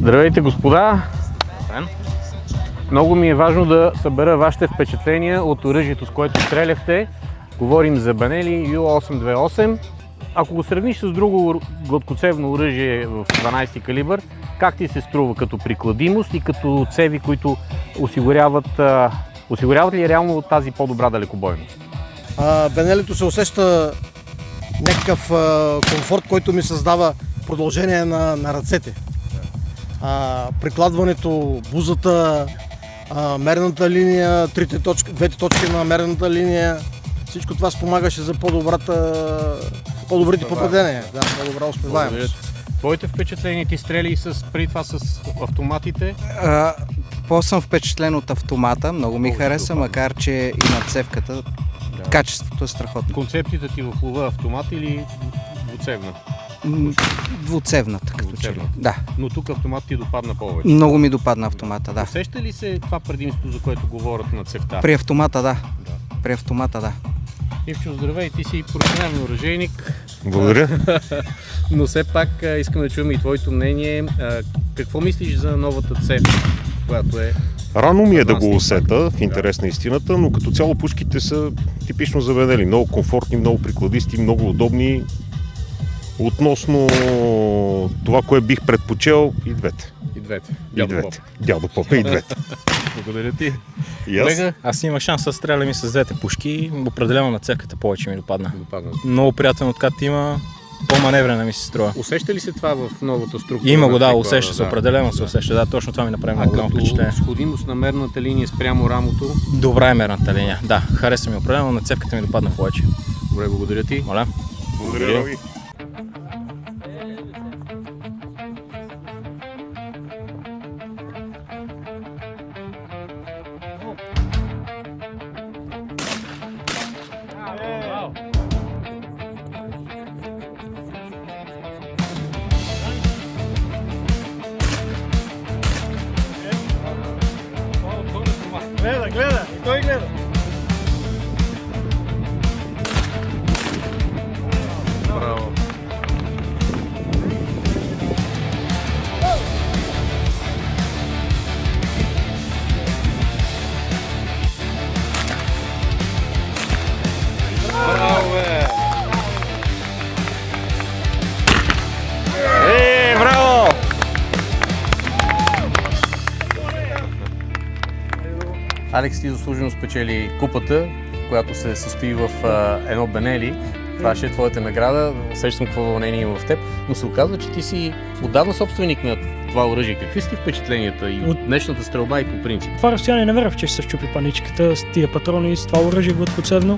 Здравейте, господа! Много ми е важно да събера вашите впечатления от оръжието, с което стреляхте. Говорим за Benelli U828. Ако го сравниш с друго гладкоцевно оръжие в 12 калибър, как ти се струва като прикладимост и като цеви, които осигуряват ли реално тази по-добра далекобойност? Benelli-то се усеща някакъв комфорт, който ми създава продължение на ръцете. Прикладването, бузата, мерната линия, двете точки на мерната линия, всичко това спомагаше за по-добрите попадения, по-добра успеваемост. Твоите впечатления, ти стрели преди това с автоматите? По-съм впечатлен от автомата, много ми хареса, макар че и на цевката качеството е страхотно. Концепцията ти в лова автомат или двуцевна? Двуцевната, като че ли. Да. Но тук автомат ти допадна повече? Много ми допадна автомата, да. Усеща ли се това предимство, за което говорят на цевта? При автомата, да. При автомата, да. Ивчо, здравей, ти си професионален оръжейник. Благодаря. Но все пак искам да чуем и твоето мнение. Какво мислиш за новата цев, която е? Рано ми е да го усета, в интерес на истината, но като цяло пушките са типично за Benelli. Много комфортни, много прикладисти, много удобни. Относно това, кое бих предпочел, и двете. И двете. Дядо Поп и двете. Благодаря ти. Аз имах шанс да стрелям и с двете пушки. Определено на цевката повече ми допадна. Много приятен откат има. По-маневрена ми се струва. Усеща ли се това в новата структура? Има го, да, усеща се, определено се усеща. Да, точно това ми направи много голямо впечатление. Сходимост на мерната линия спрямо рамото? Добра е мерната линия, да. Хареса ми определено, на цевката ми допадна повече. Добре, благодаря ти. Моля. Благодаря ви. Гледа, и той гледа. Браво. Браво, бе! Браво! Алекс, ти заслужено спечели купата, която се състои в едно Benelli. Това ще е твоята награда. Усещам какво вълнение има в теб. Но се оказва, че ти си отдавна собственик на това оръжие. Какви са ти впечатленията и от днешната стрелба и по принцип? Това разстояние не вярвах, че ще се щупи паничката с тия патрони, с това оръжие гладкоцевно.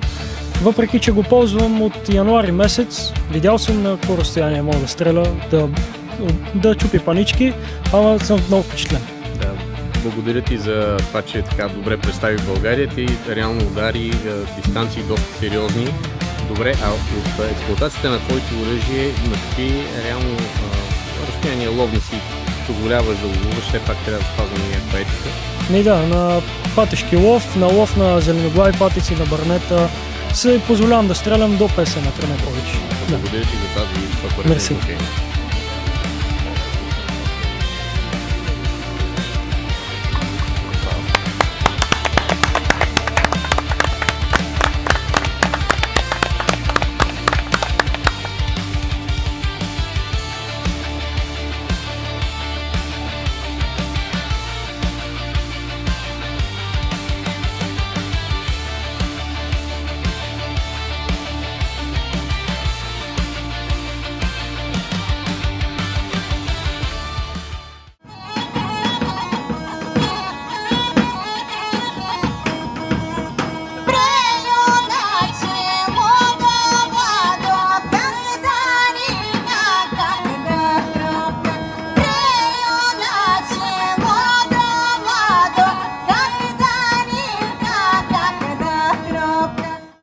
Въпреки че го ползвам от януари месец, видял съм на какво разстояние мога да стреля, да чупи панички, ама съм много впечатлен. Благодаря ти за това, че така добре представи България. Ти реално удари дистанции доста сериозни. Добре, а от експлоатацията на твоето оръжие на какви реално разстояния ловни си позволяваш да ловуваш, все пак трябва да спазваме някаква етика? На патешки лов, на лов на зеленоглави патици, на барнета се позволявам да стрелям до 50 метра, не повече. Благодаря ти за това, което